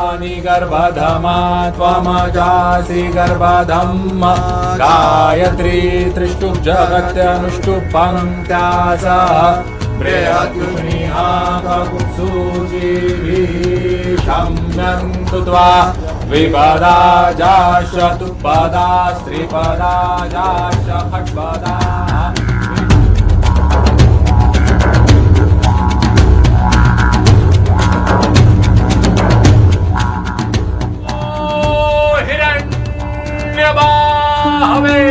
भवानी गर्भधमा त्वमजासि गर्भधम् गायत्री त्रिष्टुप जगत्यनुष्टुप पङ्क्त्यासः बृहद्युनिहाककुत्सूचिभिः त्वा द्विपदा जाश्च तुपदा स्त्रिपदा जाश्च खट्पदा हिरण्यबाहवे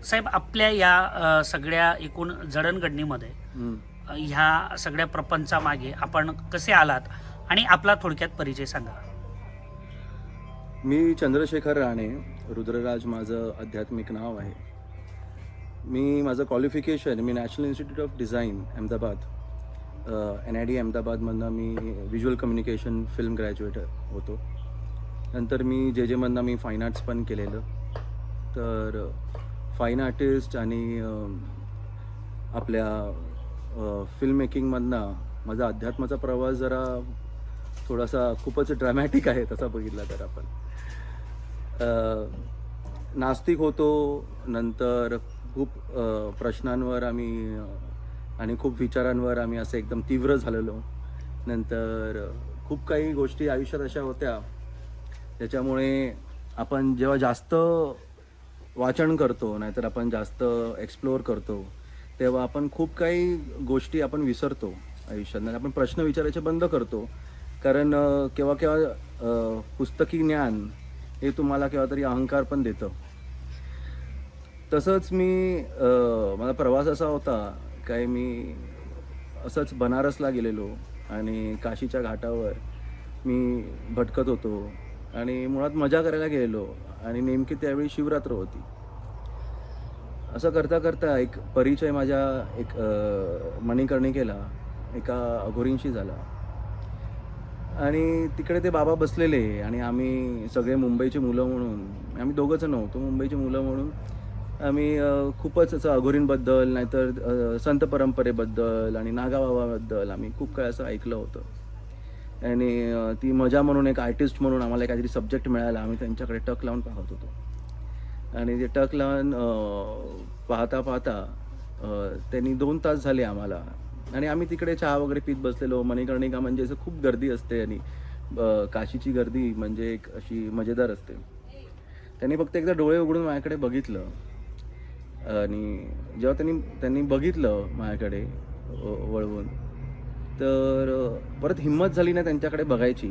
साहेब, आपल्या या सगळ्या एकूण जडणघडणीमध्ये ह्या सगळ्या प्रपंचामागे आपण कसे आलात आणि आपला थोडक्यात परिचय सांगा. मी चंद्रशेखर राणे, रुद्रराज माझं आध्यात्मिक नाव आहे. मी माझं क्वालिफिकेशन मी national institute of design Ahmedabad NID अहमदाबादमधनं मी व्हिज्युअल कम्युनिकेशन फिल्म ग्रॅज्युएट होतो. नंतर मी जे मधनं मी फाईन आर्ट्स पण केलेलं. तर फाईन आर्टिस्ट आणि आपल्या फिल्म मेकिंगमधनं माझा अध्यात्माचा प्रवास जरा थोडासा खूपच ड्रॅमॅटिक आहे तसा बघितला तर आपण. नास्तिक होतो, नंतर खूप प्रश्नांवर आम्ही आणि खूप विचारांवर आम्ही असं एकदम तीव्र झालेलो. नंतर खूप काही गोष्टी आयुष्यात अशा होत्या त्याच्यामुळे आपण जेव्हा जास्त वाचन करतो नाहीतर आपण जास्त एक्सप्लोअर करतो तेव्हा आपण खूप काही गोष्टी आपण विसरतो आयुष्यात. आपण प्रश्न विचारायचे बंद करतो कारण केव्हा केव्हा पुस्तकी ज्ञान हे तुम्हाला केव्हा तरी अहंकार पण देतं. तसंच मी माझा प्रवास असा होता काय मी असंच बनारसला गेलेलो आणि काशीच्या घाटावर मी भटकत होतो आणि मुळात मजा करायला गेलेलो आणि नेमकी त्यावेळी शिवरात्र होती. असं करता करता एक परिचय माझ्या एक मणिकर्णिकेला एका अघोरींशी झाला आणि तिकडे ते बाबा बसलेले आणि आम्ही सगळे मुंबईची मुलं म्हणून आम्ही दोघंच नव्हतो, मुंबईची मुलं म्हणून आम्ही खूपच असं अघोरींबद्दल नाहीतर संत परंपरेबद्दल आणि नागाबाबाबद्दल आम्ही खूप काय असं ऐकलं होतं. आणि ती मजा म्हणून एक आर्टिस्ट म्हणून आम्हाला काहीतरी सब्जेक्ट मिळाला. आम्ही त्यांच्याकडे टक लावून पाहत होतो आणि ते टक लावून पाहता पाहता त्यांनी 2 तास झाले आम्हाला आणि आम्ही तिकडे चहा वगैरे पीत बसलेलो. मणिकर्णिका म्हणजे असं खूप गर्दी असते आणि काशीची गर्दी म्हणजे एक अशी मजेदार असते. त्यांनी फक्त एकदा डोळे उघडून माझ्याकडे बघितलं आणि जेव्हा त्यांनी बघितलं माझ्याकडे वळवून तर परत हिंमत झाली नाही त्यांच्याकडे बघायची.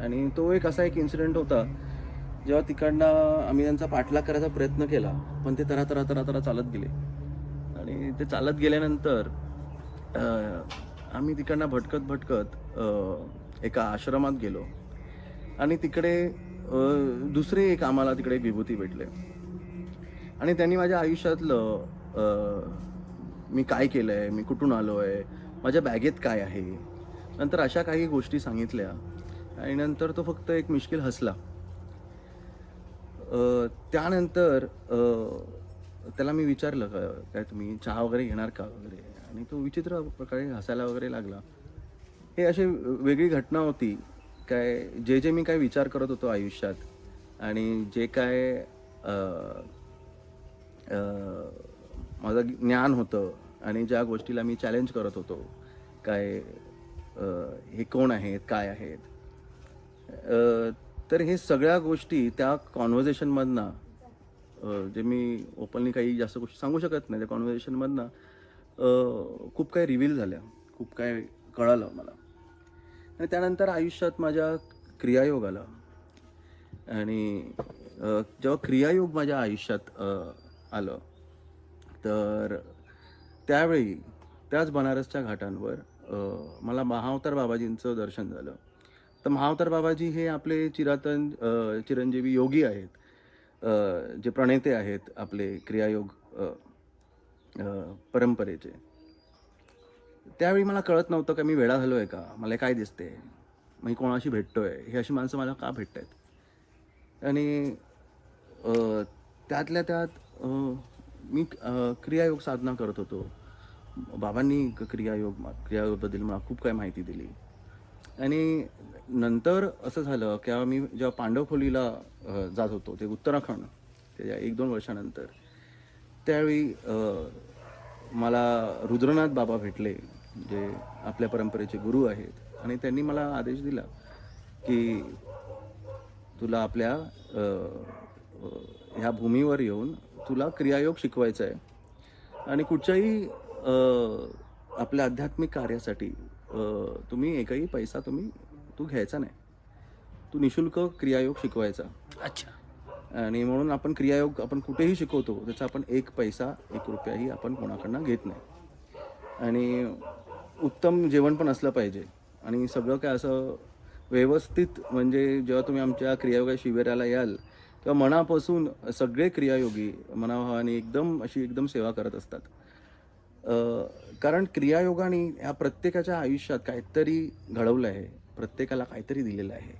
आणि तो एक असा एक इन्सिडेंट होता जेव्हा तिकडनं आम्ही त्यांचा पाठलाग करायचा प्रयत्न केला पण ते तरा चालत गेले आणि ते चालत गेल्यानंतर आम्ही तिकडनं भटकत एका आश्रमात गेलो आणि तिकडे दुसरे एक आम्हाला तिकडे एक विभूती भेटले आणि त्यांनी माझ्या आयुष्यातलं मी काय केलं आहे, मी कुठून आलो आहे, माझ्या बॅगेत काय आहे, नंतर अशा काही गोष्टी सांगितल्या आणि नंतर तो फक्त एक मिश्किल हसला. त्यानंतर त्याला मी विचारलं काय तुम्ही चहा वगैरे घेणार का वगैरे, आणि तो विचित्र प्रकारे हसायला वगैरे लागला. हे अशी वेगळी घटना होती. काय जे मी काय विचार करत होतो आयुष्यात आणि जे काय माझं ज्ञान होतं आणि ज्या गोष्टीला मी चॅलेंज करत होतो, काय हे कोण आहेत, काय आहेत, तर हे सगळ्या गोष्टी त्या कॉन्व्हर्सेशनमधनं, जे मी ओपनली काही जास्त गोष्टी सांगू शकत नाही, त्या कॉन्व्हर्सेशनमधनं खूप काही रिव्हील झाल्या, खूप काय कळालं मला. आणि त्यानंतर आयुष्यात माझ्या क्रियायोग आला. आणि जेव्हा क्रियायोग माझ्या आयुष्यात आलं, तर त्यावेळी त्याच बनारसच्या घाटांवर मला महाअवतार बाबाजींचं दर्शन झालं. तर महाअवतार बाबाजी हे आपले चिरंजीवी योगी आहेत, जे प्रणेते आहेत आपले क्रियायोग परंपरेचे. त्यावेळी मला कळत नव्हतं का मी वेडा झालो आहे का, मला काय दिसते, मी कोणाशी भेटतोय, हे अशी माणसं मला का भेटत आहेत. आणि त्यातल्या त्यात मी क्रियायोग साधना करत होतो. बाबांनी क्रियायोगबद्दल मला खूप काय माहिती दिली. आणि नंतर असं झालं की मी जेव्हा पांडवखोलीला जात होतो, ते उत्तराखंड, त्याच्या 1-2 वर्षानंतर, त्यावेळी मला रुद्रनाथ बाबा भेटले, जे आपल्या परंपरेचे गुरु आहेत. आणि त्यांनी मला आदेश दिला की तुला आपल्या ह्या भूमीवर येऊन तुला क्रियायोग शिकवायचा आहे आणि कुठच्याही आपल्या आध्यात्मिक कार्यासाठी तुम्ही एकही पैसा तू घ्यायचा नाही, तू निशुल्क क्रियायोग शिकवायचा. अच्छा. आणि म्हणून आपण क्रियायोग आपण कुठेही शिकवतो, त्याचा आपण 1 पैसा 1 रुपयाही आपण कोणाकडनं घेत नाही. आणि उत्तम जेवण पण असलं पाहिजे आणि सगळं काय असं व्यवस्थित. म्हणजे जेव्हा तुम्ही आमच्या क्रियायोग शिबिराला याल तेव्हा मनापासून सगळे क्रियायोगी मनाभावाने एकदम सेवा करत असतात. कारण क्रियायोगाने ह्या प्रत्येकाच्या आयुष्यात काहीतरी घडवलं आहे, प्रत्येकाला काहीतरी दिलेलं आहे.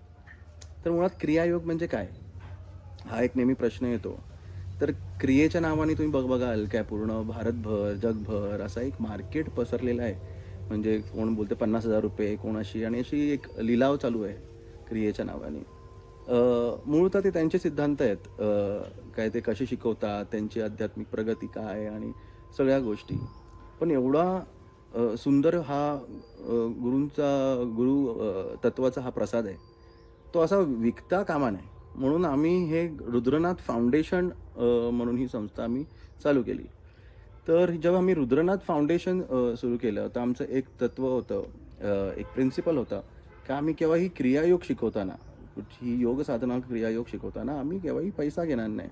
तर मुळात क्रियायोग म्हणजे काय, हा एक नेहमी प्रश्न येतो. तर क्रियेच्या नावाने तुम्ही बघाल काय पूर्ण भारतभर जगभर असा एक मार्केट पसरलेला आहे. म्हणजे कोण बोलते 50,000 रुपये, कोणाशी, आणि अशी एक लिलाव चालू आहे क्रियेच्या नावाने. मूळतः ते त्यांचे सिद्धांत आहेत, काय ते कसे शिकवतात, त्यांची आध्यात्मिक प्रगती काय आणि सगळ्या गोष्टी. पण एवढा सुंदर हा गुरु तत्वाचा हा प्रसाद आहे, तो असा विकता कामा नये. म्हणून आम्ही हे रुद्रनाथ फाउंडेशन म्हणून ही संस्था आम्ही चालू केली. तर जेव्हा आम्ही रुद्रनाथ फाउंडेशन सुरू केलं तर आमचं एक तत्व होतं, एक प्रिन्सिपल होता की आम्ही केव्हाही क्रियायोग शिकवताना, कुठची योग साधना क्रियायोग शिकवताना आम्ही केव्हाही पैसा घेणार नाही.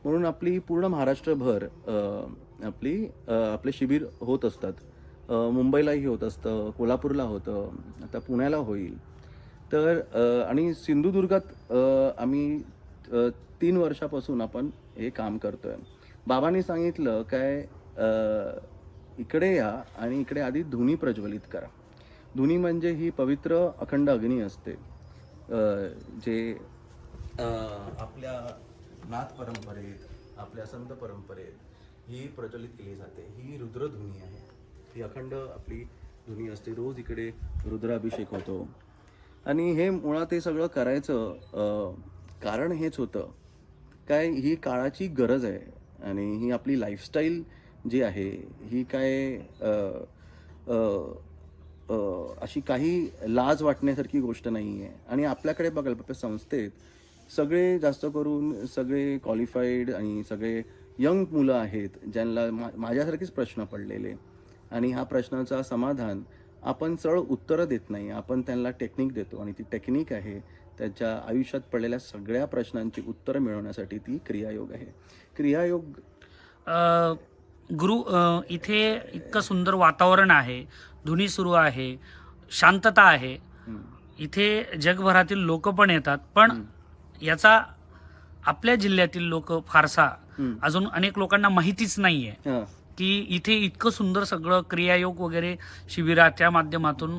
म्हणून आपली पूर्ण महाराष्ट्रभर आपले शिबिर होत असतात. मुंबईलाही होत असतं, कोल्हापूरला होतं, आता पुण्याला होईल. तर आणि सिंधुदुर्गात आम्ही 3 वर्षापासून आपण हे काम करतो आहे. बाबांनी सांगितलं काय, इकडे या आणि इकडे आधी धुनी प्रज्वलित करा. धुनी म्हणजे ही पवित्र अखंड अग्नी असते, जे आपल्या नाथ परंपरेत, आपल्या संत परंपरेत ही प्रज्वलित केली जाते. ही रुद्रधुनी आहे, ही अखंड आपली धुनी असते. रोज इकडे रुद्राभिषेक होतो. आणि हे मुळात हे सगळं करायचं कारण हेच होतं काय, ही काळाची गरज आहे आणि ही आपली लाईफस्टाईल जी आहे ही काय अशी काही लाज वाटण्यासारखी गोष्ट नाही आहे. आणि आपल्याकडे बघाल आपल्या संस्थेत सगळे जास्त करून सगळे क्वालिफाईड आणि सगळे यंग मुलं आहेत, ज्यांना माझ्यासारखेच प्रश्न पडलेले. आणि ह्या प्रश्नाचा समाधान आपण सरळ उत्तरं देत नाही, आपण त्यांना टेक्निक देतो. आणि ती टेक्निक आहे त्याच्या आयुष्यात पडलेल्या सगळ्या प्रश्नांची उत्तरं मिळवण्यासाठी ती क्रियायोग आहे. क्रियायोग गुरु, इथे इतकं सुंदर वातावरण आहे, धुनी सुरू आहे, शांतता आहे. इथे जगभरातील लोक पण येतात, पण याचा आपल्या जिल्ह्यातील लोक फारसा अजून अनेक लोकांना माहितीच नाहीये की इथे इतकं सुंदर सगळं क्रियायोग वगैरे शिबिराच्या माध्यमातून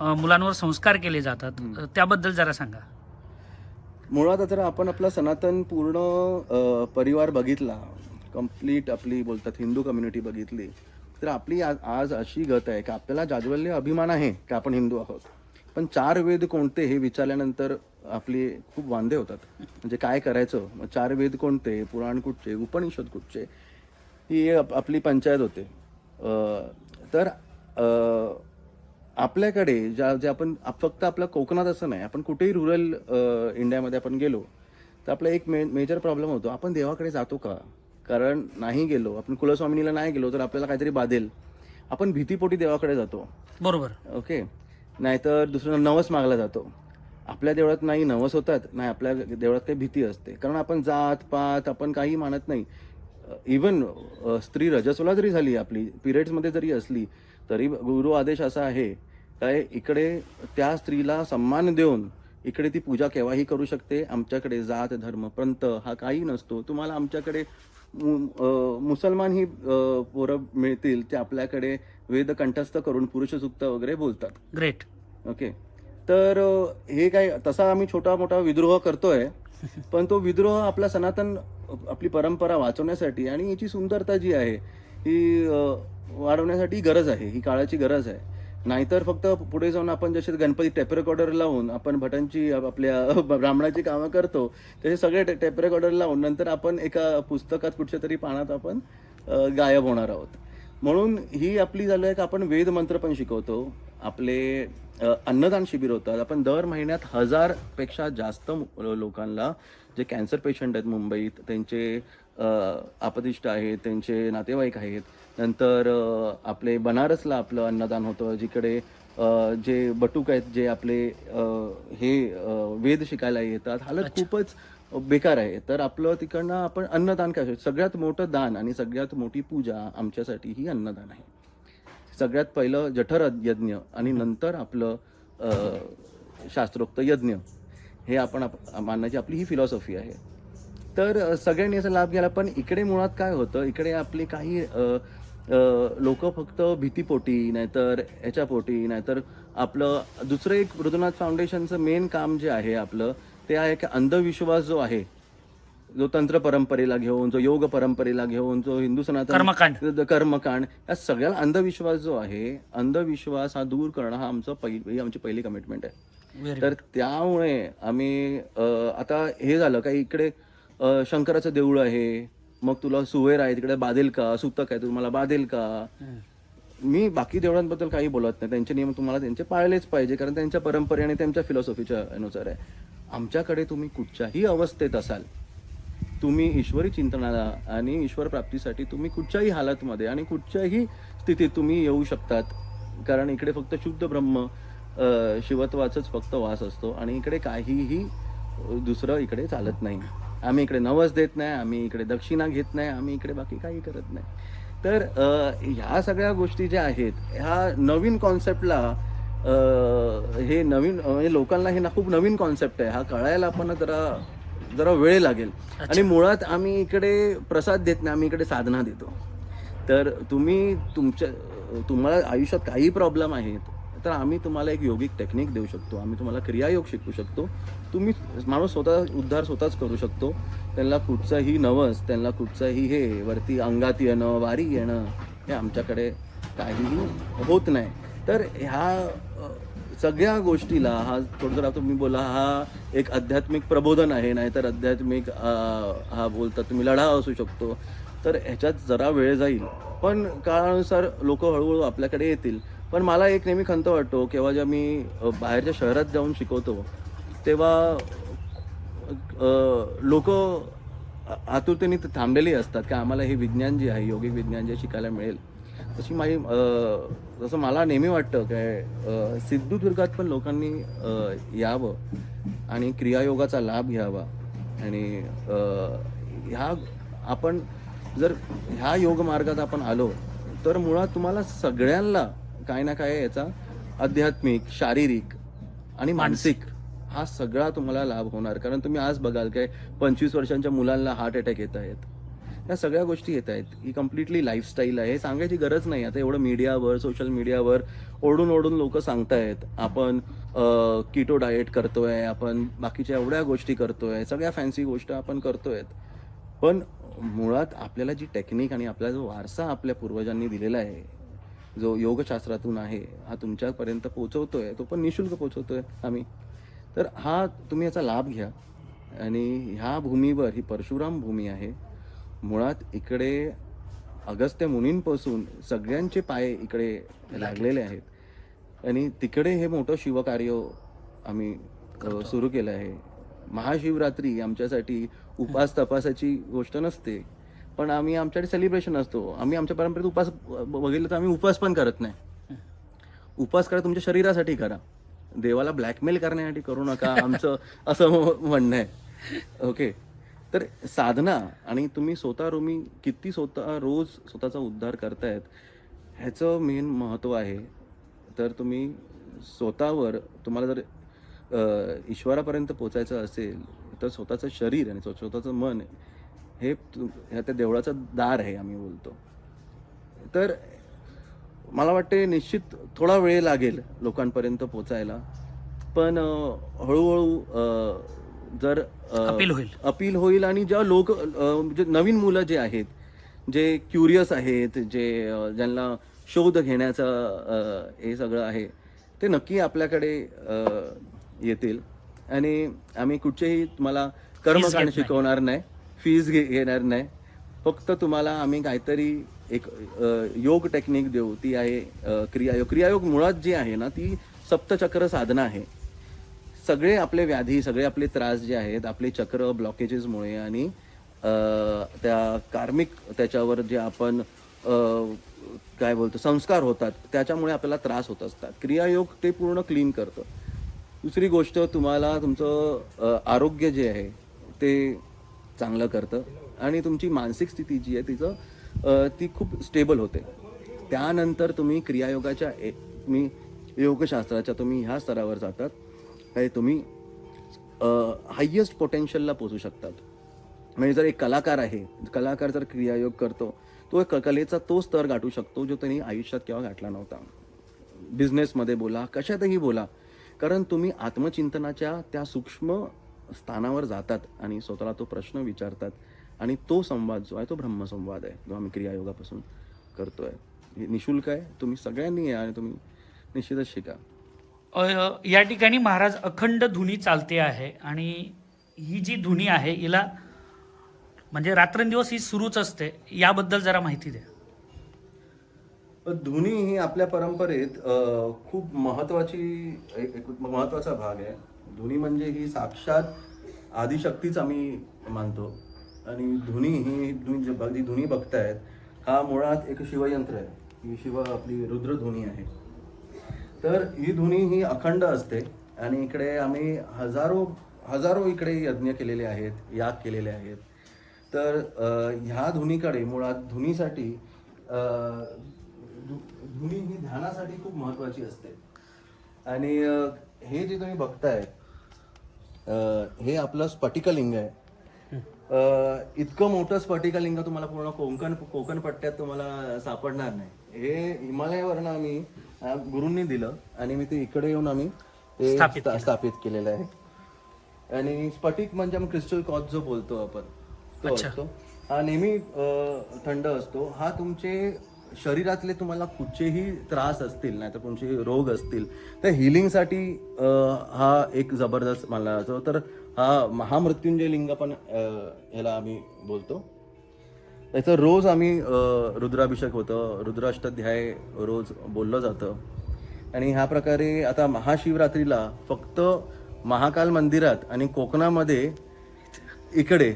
मुलांवर संस्कार केले जातात, त्याबद्दल जरा सांगा. मुळात जर आपण आपला सनातन पूर्ण परिवार बघितला, कम्प्लीट आपली बोलतात हिंदू कम्युनिटी बघितली, तर आपली आज अशी गत आहे की आपल्याला जाज्वल्य अभिमान आहे की आपण हिंदू आहोत. पण 4 वेद कोणते हे विचारल्यानंतर आपली खूप वांदे होतात. म्हणजे काय करायचं, 4 वेद कोणते, पुराण कुठचे, उपनिषद कुठचे, ही आपली पंचायत होते. तर आपल्याकडे जे आपण फक्त आपल्या कोकणात असं नाही, आपण कुठेही रुरल इंडियामध्ये आपण गेलो तर आपला एक मेजर प्रॉब्लेम होतो, आपण देवाकडे जातो का? कारण नाही गेलो, आपण कुलस्वामिनीला नाही गेलो तर आपल्याला काहीतरी बाधेल, आपण भीतीपोटी देवाकडे जातो. बरोबर. ओके. नाहीतर दुसरं नवस मागला जातो. आपल्या देवळात नाही नवस होतात, नाही आपल्या देवळात काही भीती असते, कारण आपण जात पात आपण काही मानत नाही. इवन स्त्री रजस्वला जरी झाली, आपली पिरियड्समध्ये जरी असली, तरी गुरु आदेश असा आहे काय, इकडे त्या स्त्रीला सन्मान देऊन इकडे ती पूजा केव्हाही करू शकते. आमच्याकडे जात धर्म पंथ हा काही नसतो. तुम्हाला आमच्याकडे मुसलमान ही पोरं मिळतील, ते आपल्याकडे वेद कंठस्थ करून पुरुष सूक्त वगैरे बोलतात. ग्रेट. ओके. तर हे काय तसा आम्ही छोटा मोठा विद्रोह करतोय, पण तो विद्रोह आपला सनातन आपली परंपरा वाचवण्यासाठी आणि याची सुंदरता जी आहे ही वाढवण्यासाठी गरज आहे, ही काळाची गरज आहे. नाहीतर फक्त पुढे जाऊन आपण जसे गणपती टेप रेकॉर्डर लावून आपण भटांची आपल्या ब्राह्मणाची कामं करतो, तसे सगळे टेप रेकॉर्डर लावून नंतर आपण एका पुस्तकात कुठच्या तरी पानात आपण गायब होणार आहोत. म्हणून ही आपली झालं आहे की आपण वेद मंत्र पण शिकवतो, आपले अन्नदान शिबिर होतात. आपण दर महिन्यात 1000 पेक्षा जास्त लोकांना जे कॅन्सर पेशंट आहेत मुंबईत, त्यांचे आपतिष्ट आहेत, त्यांचे नातेवाईक आहेत. नंतर आपले बनारसला आपलं अन्नदान होतं, जिकडे जे बटूक आहेत, जे आपले हे वेद शिकायला येतात. हालत खूपच बेकार आहे. तर आपलं तिकडनं आपण अन्नदान काय, सगळ्यात मोठं दान आणि सगळ्यात मोठी पूजा आमच्यासाठी ही अन्नदान आहे. सगळ्यात पहिलं जठर यज्ञ आणि नंतर आपलं शास्त्रोक्त यज्ञ, हे आपण मानण्याची आपली ही फिलॉसॉफी आहे. तर सगळ्यांनी याचा लाभ घ्यायला. पण इकडे मुळात काय होतं, इकडे आपले काही लोक फक्त भीतीपोटी, नाहीतर ह्याच्यापोटी, नाहीतर आपलं दुसरं एक वृद्धनाथ फाउंडेशनचं मेन काम जे आहे आपलं, ते आहे की अंधविश्वास जो आहे, जो तंत्र परंपरेला घेऊन, जो योग परंपरेला घेऊन, जो हिंदू सनातन कर्मकांड, या सगळ्याला अंधविश्वास जो आहे, अंधविश्वास हा दूर करणं हा आमची पहिली कमिटमेंट आहे. तर त्यामुळे आम्ही आता हे झालं का, इकडे शंकराचं देऊळ आहे, मग तुला सुवेर आहे, तिकडे बाधेल का, सुतक आहे तुम्हाला बाधेल का. मी बाकी देवळांबद्दल काही बोलत नाही, त्यांचे नियम तुम्हाला त्यांचे पाळलेच पाहिजे, कारण त्यांच्या परंपरे आणि त्यांच्या फिलॉसॉफीच्या अनुसार आहे. आमच्याकडे तुम्ही कुठच्याही अवस्थेत असाल, तुम्ही ईश्वरी चिंतनाला आणि ईश्वर प्राप्तीसाठी तुम्ही कुठच्याही हालतमध्ये आणि कुठच्याही स्थितीत तुम्ही येऊ शकतात. कारण इकडे फक्त शुद्ध ब्रह्म शिवत्वाचाच फक्त वास असतो आणि इकडे काहीही दुसरं इकडे चालत नाही. आम्ही इकडे नवस देत नाही, आम्ही इकडे दक्षिणा घेत नाही, आम्ही इकडे बाकी काही करत नाही. तर ह्या सगळ्या गोष्टी ज्या आहेत, ह्या नवीन कॉन्सेप्टला हे नवीन म्हणजे लोकांना हे खूप नवीन कॉन्सेप्ट आहे, हा कळायला पण जरा वेळ लागेल. आणि मुळात आम्ही इकडे प्रसाद देत नाही, आम्ही इकडे साधना देतो. तर तुम्हाला आयुष्यात काही प्रॉब्लेम आहेत, तर आम्ही तुम्हाला एक योगिक टेक्निक देऊ शकतो, आम्ही तुम्हाला क्रियायोग शिकवू शकतो. तुम्ही माणूस स्वतः उद्धार स्वतःच करू शकतो. त्यांना कुठचाही नवस, त्यांना कुठचाही हे वरती अंगात येणं, वारी येणं, हे आमच्याकडे काहीही होत नाही. तर ह्या सगळ्या गोष्टीला हा थोडं जर तुम्ही बोला हा एक आध्यात्मिक प्रबोधन आहे, नाहीतर आध्यात्मिक हा बोलता तुम्ही लढा असू शकतो. तर ह्याच्यात जरा वेळ जाईल, पण काळानुसार लोक हळूहळू आपल्याकडे येतील. पण मला एक नेहमी खंत वाटतो, केव्हा जेव्हा मी बाहेरच्या शहरात जाऊन शिकवतो, तेव्हा लोक आतुरतेने थांबलेली असतात की आम्हाला हे विज्ञान जे आहे, योगिक विज्ञान जे शिकायला मिळेल. जसं मला नेहमी वाटतं काय सिंधुदुर्गात पण लोकांनी यावं आणि क्रियायोगाचा लाभ घ्यावा. आणि आपण जर ह्या योग मार्गात आपण आलो, तर मुळात तुम्हाला सगळ्यांना काय ना काय याचा आध्यात्मिक, शारीरिक आणि मानसिक हा सगळा तुम्हाला लाभ होणार. कारण तुम्ही आज बघाल काय 25 वर्षांच्या मुलांना हार्ट अटॅक येत आहेत, या सगळ्या गोष्टी येत आहेत. ही कम्प्लिटली लाईफस्टाईल आहे, हे सांगायची गरज नाही. आता एवढं मीडियावर, सोशल मीडियावर ओढून ओढून लोक सांगतायत आपण कीटो डाएट करतोय, आपण बाकीच्या एवढ्या गोष्टी करतोय, सगळ्या फॅन्सी गोष्टी आपण करतोय. पण मुळात आपल्याला जी टेक्निक आणि आपला जो वारसा आपल्या पूर्वजांनी दिलेला आहे, जो योगशास्त्रातून आहे, हा तुमच्यापर्यंत पोहोचवतोय, तो पण निशुल्क पोहोचवतोय आम्ही. तर हा तुम्ही याचा लाभ घ्या. आणि ह्या भूमीवर, ही परशुराम भूमी आहे, मुळात इकडे अगस्त्य मुनींपासून सगळ्यांचे पाय इकडे लागलेले आहेत. आणि तिकडे हे मोठं शिवकार्य आम्ही सुरू केलं आहे. महाशिवरात्री आमच्यासाठी उपास तपासाची गोष्ट नसते, पण आम्ही आमच्याकडे सेलिब्रेशन असतो. आम्ही आमच्या परंपरेत उपास बघितलं तर आम्ही उपास पण करत नाही. उपास करा तुमच्या शरीरासाठी करा, देवाला ब्लॅकमेल करण्यासाठी करू नका, आमचं असं म्हणणं आहे. ओके, तर साधना आणि तुम्ही किती रोज स्वतःचा उद्धार करतायत ह्याचं मेन महत्त्व आहे. तर तुम्ही स्वतःवर, तुम्हाला जर ईश्वरापर्यंत पोचायचं असेल तर स्वतःचं शरीर आणि स्वतःचं मन हे त्या देवळाचं दार आहे आम्ही बोलतो. तर मला वाटते निश्चित थोडा वेळ लागेल लोकांपर्यंत पोचायला, पण हळूहळू जर अपील होईल आणि जेव्हा लोक जे नवीन मुलं जे आहेत, जे क्युरियस आहेत, जे ज्यांना शोध घेण्याचं हे सगळं आहे, ते नक्की आपल्याकडे येतील. आणि आम्ही कुठचेही तुम्हाला कर्मकांड शिकवणार नाही, फीज घेणार नाही. फक्त तुम्हाला आम्ही काहीतरी एक योग टेक्निक देऊ, ती आहे क्रियायोग. क्रियायोग मुळात जी आहे ना, ती सप्तचक्र साधना आहे. सगळे आपले व्याधी, सगळे आपले त्रास जे आहेत, आपले चक्र ब्लॉकेजेसमुळे आणि त्या कार्मिक त्याच्यावर जे आपण काय बोलतो संस्कार होतात, त्याच्यामुळे आपल्याला त्रास होत असतात. क्रियायोग ते पूर्ण क्लीन करतं. दुसरी गोष्ट, तुम्हाला तुमचं आरोग्य जे आहे ते चांगलं करतं आणि तुमची मानसिक स्थिती जी आहे ती खूप स्टेबल होते. त्यानंतर तुम्ही क्रियायोगाच्या तुम्ही योगशास्त्राच्या तुम्ही ह्या स्तरावर जातात, काय तुम्ही हायेस्ट पोटेन्शियलला पोचू शकतात. म्हणजे जर एक कलाकार आहे, कलाकार जर क्रियायोग करतो, तो एक कलेचा तो स्तर गाठू शकतो जो त्यांनी आयुष्यात केव्हा गाठला नव्हता. बिझनेसमध्ये बोला, कशातही बोला, कारण तुम्ही आत्मचिंतनाच्या त्या सूक्ष्म स्थानावर जातात आणि स्वतःला तो प्रश्न विचारतात. आणि तो संवाद जो आहे तो ब्रह्मसंवाद आहे, जो आम्ही क्रियायोगापासून करतोय. हे निशुल्क आहे, तुम्ही सगळ्यांनी या आणि तुम्ही निश्चितच शिका. या ठिकाणी महाराज अखंड धुनी चालते आहे आणि ही जी धुनी आहे हिला म्हणजे रात्रंदिवस ही सुरूच असते, याबद्दल जरा माहिती द्या. धुनी ही आपल्या परंपरेत खूप महत्त्वाचा भाग आहे. धुनी म्हणजे ही साक्षात आदिशक्तीच आम्ही मानतो. आणि जी धुनी बघतायत, हा मुळात एक शिवयंत्र आहे. ही आपली रुद्रधुनी आहे. तर ही धुनी ही अखंड असते आणि इकडे आम्ही हजारो इकडे यज्ञ केलेले आहेत, याग केलेले आहेत. तर ह्या धुनीकडे मुळात धुनी ही ध्यानासाठी खूप महत्त्वाची असते. आणि हे जे तुम्ही बघताय हे आपलं स्फटिकलिंग आहे. इतकं मोठं स्फटिकलिंग तुम्हाला पूर्ण कोकण पट्ट्यात तुम्हाला सापडणार नाही. हे हिमालयावरनं आम्ही गुरूंनी दिलं आणि मी ते इकडे येऊन आम्ही ते स्थापित केलेलं आहे. आणि स्फटिक म्हणजे आम्ही क्रिस्टल कॉच जो बोलतो आपण, तो असतो. हा नेहमी थंड असतो. हा तुमचे शरीरातले तुम्हाला कुठचेही त्रास असतील, नाही तर कोणते रोग असतील, तर हिलिंगसाठी हा एक जबरदस्त मानला जातो. तर हा महामृत्युंजय लिंग पण ह्याला आम्ही बोलतो. त्याचं रोज आम्ही रुद्राभिषेक होतं, रुद्राष्टाध्याय रोज बोललं जातं. आणि ह्या प्रकारे आता महाशिवरात्रीला फक्त महाकाल मंदिरात आणि कोकणामध्ये इकडे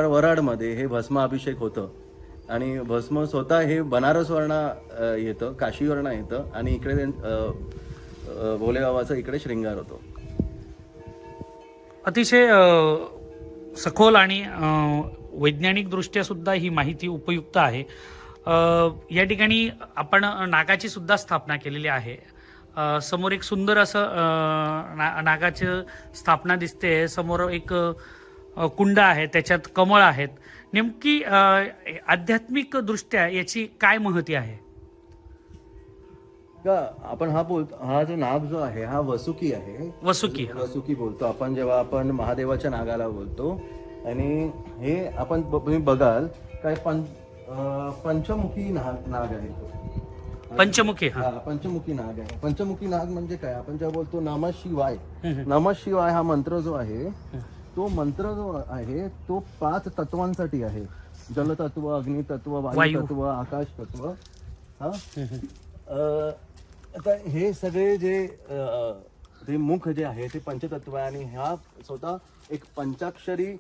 वराडमध्ये हे भस्माभिषेक होतं. आणि भस्म स्वतः हे बनारसवरनं येतं, काशीवरनं येतं आणि इकडे भोलेबाबाचा इकडे श्रृंगार होतो. अतिशय सखोल आणि वैज्ञानिक दृष्ट्या सुद्धा ही माहिती उपयुक्त आहे. या ठिकाणी आपण नागाची सुद्धा स्थापना केलेली आहे. समोर एक सुंदर असं नागाची स्थापना दिसते. समोर एक कुंड आहे, त्याच्यात कमळ आहेत. नेमकी आध्यात्मिक दृष्ट्या याची काय महती आहे? का आपण हा जो नाग जो आहे हा वसुकी आहे. वसुकी. वसुकी बोलतो आपण जेव्हा आपण महादेवाच्या नागाला बोलतो. आणि हे आपण तुम्ही बघाल काय पंचमुखी नाग आहे तो. पंचमुखी. पंचमुखी नाग आहे. पंचमुखी नाग म्हणजे काय, आपण जेव्हा बोलतो नमः शिवाय, नमः शिवाय हा मंत्र जो आहे तो मंत्र जो आहे तो 5 तत्वांसाठी आहे. जलतत्व, अग्नितत्व, वायू तत्व, आकाश तत्व. आता हे सगळे जे मुख जे आहे ते पंचतत्व आहे. आणि हा स्वतः एक पंचाक्षरी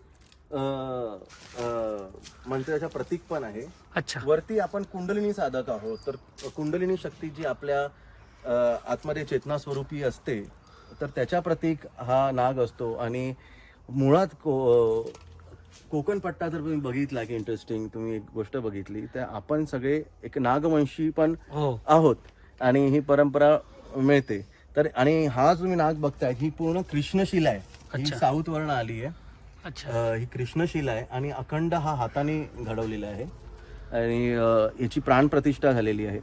मंत्राचा प्रतीक पण आहे. अच्छा. वरती आपण कुंडलिनी साधक आहोत, तर कुंडलिनी शक्ती जी आपल्या आतमध्ये चेतना स्वरूपी असते, तर त्याच्या प्रतीक हा नाग असतो. आणि मुळात कोकण पट्टा जर तुम्ही बघितला की इंटरेस्टिंग तुम्ही एक गोष्ट बघितली तर आपण सगळे एक नागवंशी पण आहोत आणि ही परंपरा मिळते. तर आणि हा तुम्ही नाग बघताय ही पूर्ण कृष्णशिला आहे. ही साऊथ वर्ण आली आहे. ही कृष्णशिला आहे आणि अखंड हा हाताने घडवलेला आहे आणि याची प्राणप्रतिष्ठा झालेली आहे.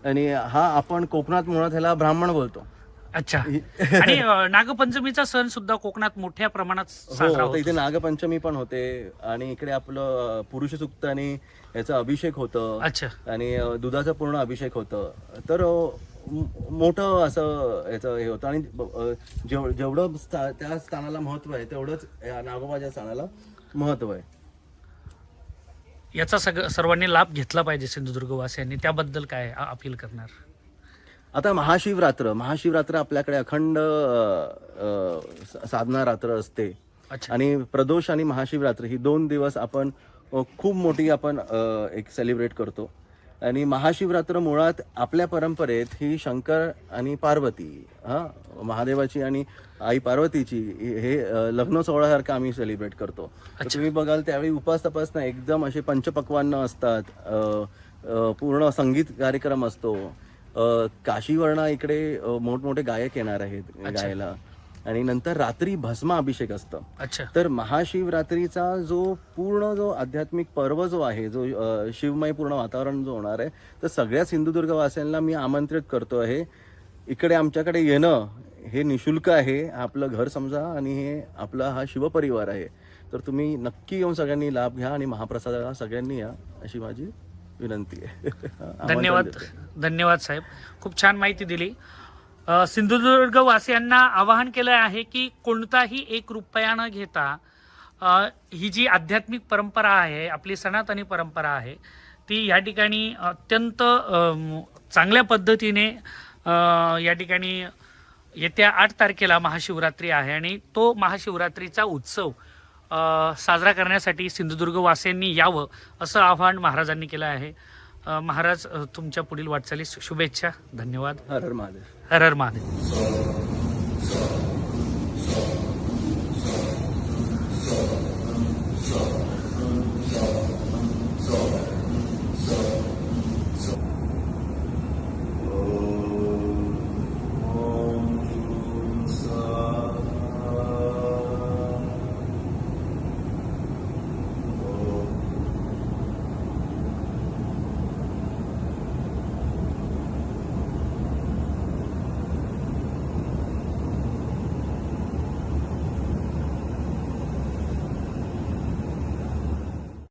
आणि हा आपण कोकणात मुळात ह्याला ब्राह्मण बोलतो. अच्छा. आणि नागपंचमीचा सण सुद्धा कोकणात मोठ्या प्रमाणात साजरा होतो. इथे नागपंचमी पण होते आणि इकडे आपलं पुरुष सूक्त आणि याचा अभिषेक होतं. अच्छा. आणि दुधाचा पूर्ण अभिषेक होतं. तर मोठं असं याचं हे होतं. आणि जेवढं त्या स्थानाला महत्व आहे तेवढंच या नागोबाच्या स्थानाला महत्व आहे. याचा सर्वांनी लाभ घेतला पाहिजे सिंधुदुर्गवासियांनी. त्याबद्दल काय अपील करणार? आता महाशिवरात्र आपल्याकडे अखंड साधना रात्र असते. आणि प्रदोष आणि महाशिवरात्र ही 2 दिवस आपण खूप मोठी आपण एक सेलिब्रेट करतो. आणि महाशिवरात्र मुळात आपल्या परंपरेत ही शंकर आणि पार्वती महादेवाची आणि आई पार्वतीची हे लग्न सोहळ्यासारखं आम्ही सेलिब्रेट करतो. तुम्ही बघाल त्यावेळी उपास तपास नाही, एकदम असे पंचपक्वान्न असतात, पूर्ण संगीत कार्यक्रम असतो. काशीवर्ण इकडे मोठमोठे गायक येणार आहेत गायला. आणि नंतर रात्री भस्म अभिषेक असतं. तर महाशिवरात्रीचा जो आध्यात्मिक पर्व जो आहे, जो शिवमय पूर्ण वातावरण जो होणार आहे, तर सगळ्या सिंधुदुर्गवासियांना मी आमंत्रित करतो आहे. इकडे आमच्याकडे येणं हे निशुल्क आहे. आपलं घर समजा आणि हे आपला हा शिवपरिवार आहे. तर तुम्ही नक्की येऊन सगळ्यांनी लाभ घ्या आणि महाप्रसादाला सगळ्यांनी या अशी माझी विनंती आहे. धन्यवाद साहेब, खूप छान माहिती दिली. सिंधुदुर्ग वासियांना आवाहन केलं आहे की कोणताही 1 रुपया न घेता ही जी आध्यात्मिक परंपरा आहे, आपली सनातनी परंपरा आहे, ती या ठिकाणी अत्यंत चांगल्या पद्धतीने या ठिकाणी येत्या 8 तारखेला महाशिवरात्री आहे आणि तो महाशिवरात्रीचा उत्सव साजरा करण्यासाठी सिंधुदुर्ग वासियांनी यावं असं आवाहन महाराजांनी केलं आहे. महाराज, तुमच्या पुढील वाटचालीस शुभेच्छा. धन्यवाद. हर हर महादेव. हर हर महादेव.